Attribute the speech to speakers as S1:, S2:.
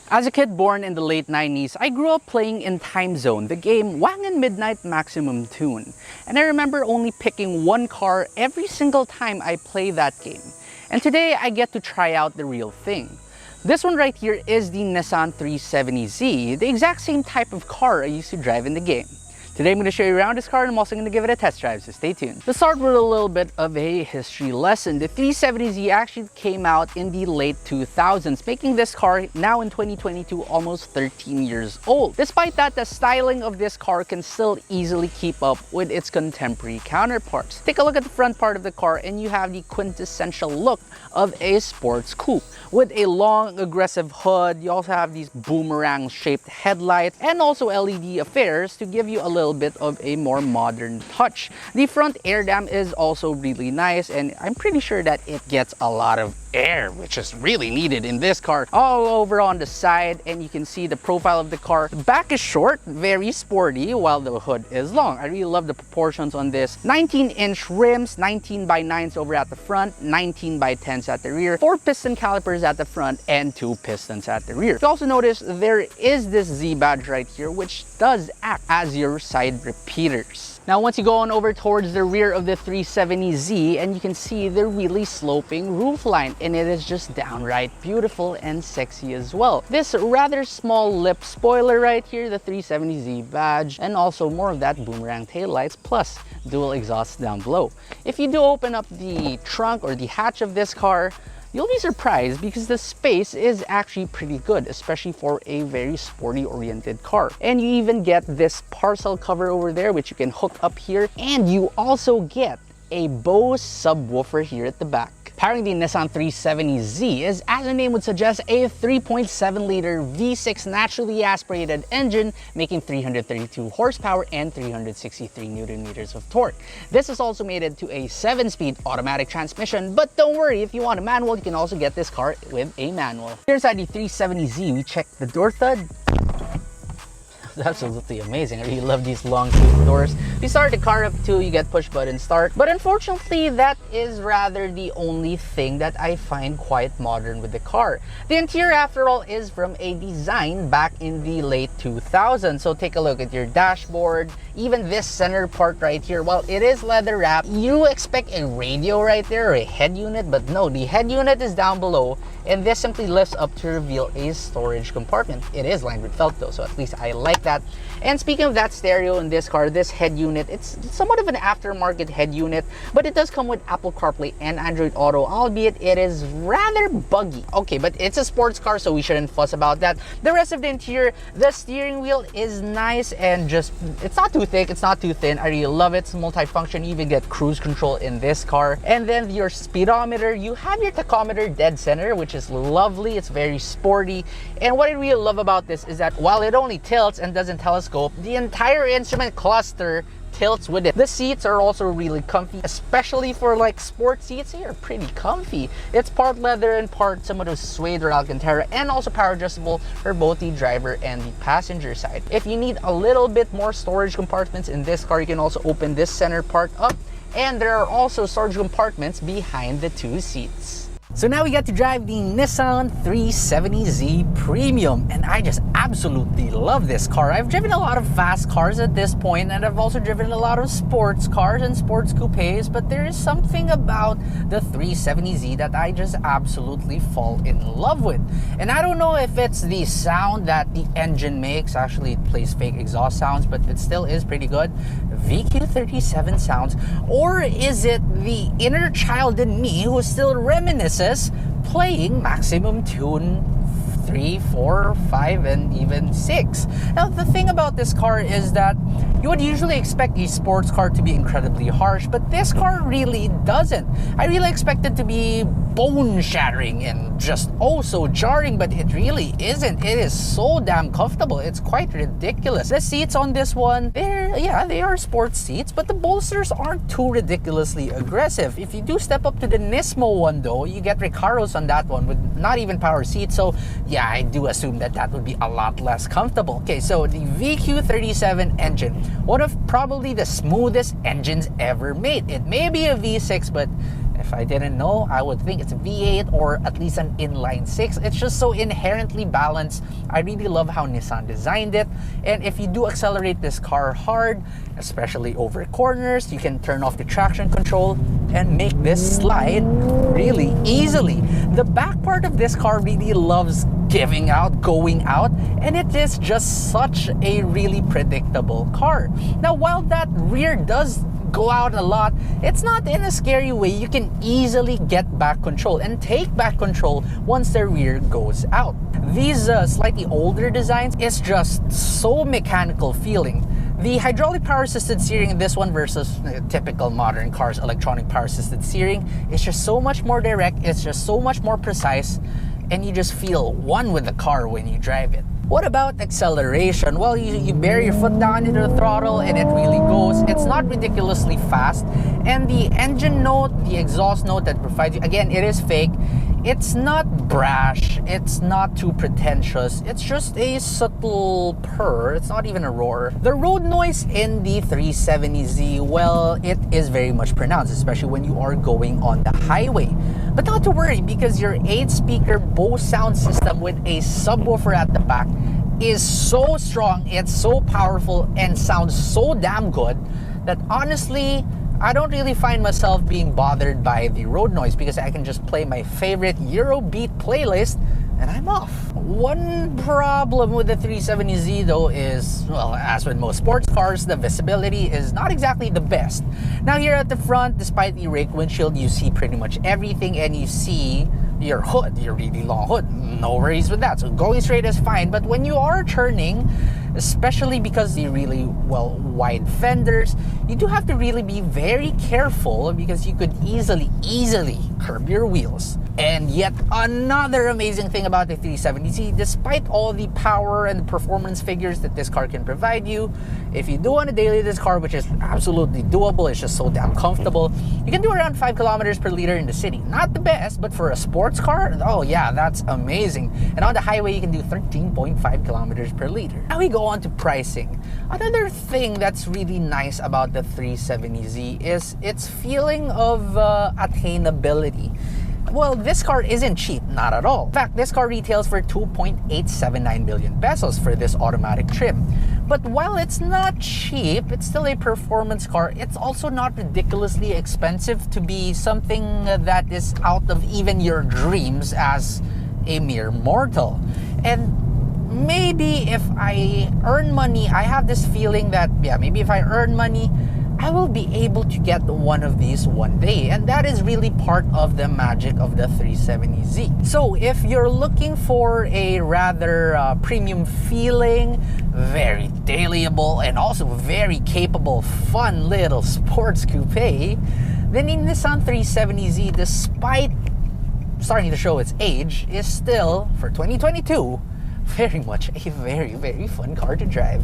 S1: As a kid born in the late 90s, I grew up playing in Time Zone, the game Wangan Midnight Maximum Tune. And I remember only picking one car every single time I play that game. And today I get to try out the real thing. This one right here is the Nissan 370Z, the exact same type of car I used to drive in the game. Today I'm going to show you around this car and I'm also going to give it a test drive, so stay tuned. Let's start with a little bit of a history lesson. The 370Z actually came out in the late 2000s, making this car now in 2022 almost 13 years old. Despite that, the styling of this car can still easily keep up with its contemporary counterparts. Take a look at the front part of the car and you have the quintessential look of a sports coupe. With a long, aggressive hood, you also have these boomerang-shaped headlights and also LED affairs to give you a little bit of a more modern touch. The front air dam is also really nice, and I'm pretty sure that it gets a lot of air, which is really needed in this car. All over on the side, and you can see the profile of the car. The back is short, very sporty, while the hood is long. I really love the proportions on this. 19-inch rims, 19 by 9s over at the front, 19 by 10s at the rear, 4 piston calipers at the front, and 2 pistons at the rear. You also notice there is this Z badge right here, which does act as your side repeaters. Now, once you go on over towards the rear of the 370Z, and you can see the really sloping roofline, and it is just downright beautiful and sexy as well. This rather small lip spoiler right here, the 370Z badge, and also more of that boomerang taillights, plus dual exhausts down below. If you do open up the trunk or the hatch of this car, you'll be surprised because the space is actually pretty good, especially for a very sporty oriented car. And you even get this parcel cover over there, which you can hook up here. And you also get a Bose subwoofer here at the back. Powering the Nissan 370Z is, as the name would suggest, a 3.7-liter V6 naturally aspirated engine, making 332 horsepower and 363 Nm of torque. This is also mated to a 7-speed automatic transmission, but don't worry, if you want a manual, you can also get this car with a manual. Here inside the 370Z, we check the door thud. Absolutely amazing. I really love these long coupe doors. If you start the car up too, you get push button start. But unfortunately, that is rather the only thing that I find quite modern with the car. The interior, after all, is from a design back in the late 2000s. So take a look at your dashboard. Even this center part right here, while it is leather wrapped, you expect a radio right there or a head unit, but no, the head unit is down below, and this simply lifts up to reveal a storage compartment. It is lined with felt though, so at least I like that. And speaking of that stereo in this car, this head unit, it's somewhat of an aftermarket head unit, but it does come with Apple CarPlay and Android Auto, albeit it is rather buggy. Okay, but it's a sports car, so we shouldn't fuss about that. The rest of the interior, the steering wheel is nice and just, it's not too thick, it's not too thin. I really love it. It's multifunction. You even get cruise control in this car. And then your speedometer, you have your tachometer dead center, which is lovely. It's very sporty. And what I really love about this is that while it only tilts and doesn't telescope, the entire instrument cluster tilts with it. The seats are also really comfy, especially for like sports seats. They are pretty comfy. It's part leather and part some of those suede or Alcantara, and also power adjustable for both the driver and the passenger side. If you need a little bit more storage compartments in this car, you can also open this center part up, and there are also storage compartments behind the 2 seats. So now we get to drive the Nissan 370Z Premium, and I just absolutely love this car. I've driven a lot of fast cars at this point, and I've also driven a lot of sports cars and sports coupes, but there is something about the 370Z that I just absolutely fall in love with. And I don't know if it's the sound that the engine makes. Actually, it plays fake exhaust sounds, but it still is pretty good. VQ37 sounds, or is it the inner child in me who still reminisces playing Maximum Tune 3, 4, 5, and even 6. Now, the thing about this car is that you would usually expect a sports car to be incredibly harsh, but this car really doesn't. I really expect it to be bone-shattering and just oh so jarring, but it really isn't. It is so damn comfortable. It's quite ridiculous. The seats on this one, they are sports seats, but the bolsters aren't too ridiculously aggressive. If you do step up to the Nismo one though, you get Recaros on that one with not even power seats, so yeah, I do assume that that would be a lot less comfortable. Okay, so the VQ37 engine, one of probably the smoothest engines ever made. It may be a V6, but If I didn't know, I would think it's a V8 or at least an inline 6. It's just so inherently balanced. I really love how Nissan designed it. And if you do accelerate this car hard, especially over corners, you can turn off the traction control and make this slide really easily. The back part of this car really loves giving out, going out, and it is just such a really predictable car. Now, while that rear does go out a lot, it's not in a scary way. You can easily get back control and take back control once the rear goes out. These slightly older designs is just so mechanical feeling. The hydraulic power assisted steering in this one versus typical modern cars electronic power assisted steering is just so much more direct, it's just so much more precise, and you just feel one with the car when you drive it. What about acceleration? Well, you bear your foot down into the throttle and it really goes. It's not ridiculously fast. And the engine note, the exhaust note that provides you, again, it is fake. It's not brash. It's not too pretentious. It's just a subtle purr. It's not even a roar. The road noise in the 370Z, well, it is very much pronounced, especially when you are going on the highway. But not to worry, because your 8-speaker Bose sound system with a subwoofer at the back is so strong, it's so powerful, and sounds so damn good that honestly, I don't really find myself being bothered by the road noise because I can just play my favorite Eurobeat playlist and I'm off. One problem with the 370Z though is, well, as with most sports cars, the visibility is not exactly the best. Now here at the front, despite the rake windshield, you see pretty much everything and you see your hood, your really long hood. No worries with that. So going straight is fine, but when you are turning, especially because the really, well, wide fenders, you do have to really be very careful because you could easily curb your wheels. And yet another amazing thing about the 370Z, despite all the power and performance figures that this car can provide you, if you do want to daily this car, which is absolutely doable, it's just so damn comfortable, you can do around 5 kilometers per liter in the city. Not the best, but for a sports car, oh yeah, that's amazing. And on the highway, you can do 13.5 kilometers per liter. Now we go on to pricing. Another thing that's really nice about the 370Z is its feeling of attainability. Well, this car isn't cheap, not at all. In fact, this car retails for 2.879 million pesos for this automatic trim. But while it's not cheap, it's still a performance car. It's also not ridiculously expensive to be something that is out of even your dreams as a mere mortal. And maybe if I earn money, I have this feeling that, yeah, maybe if I earn money, I will be able to get one of these one day, and that is really part of the magic of the 370Z. So if you're looking for a rather premium feeling, very dailyable, and also very capable, fun little sports coupe, then the Nissan 370Z, despite starting to show its age, is still, for 2022, very much a very fun car to drive.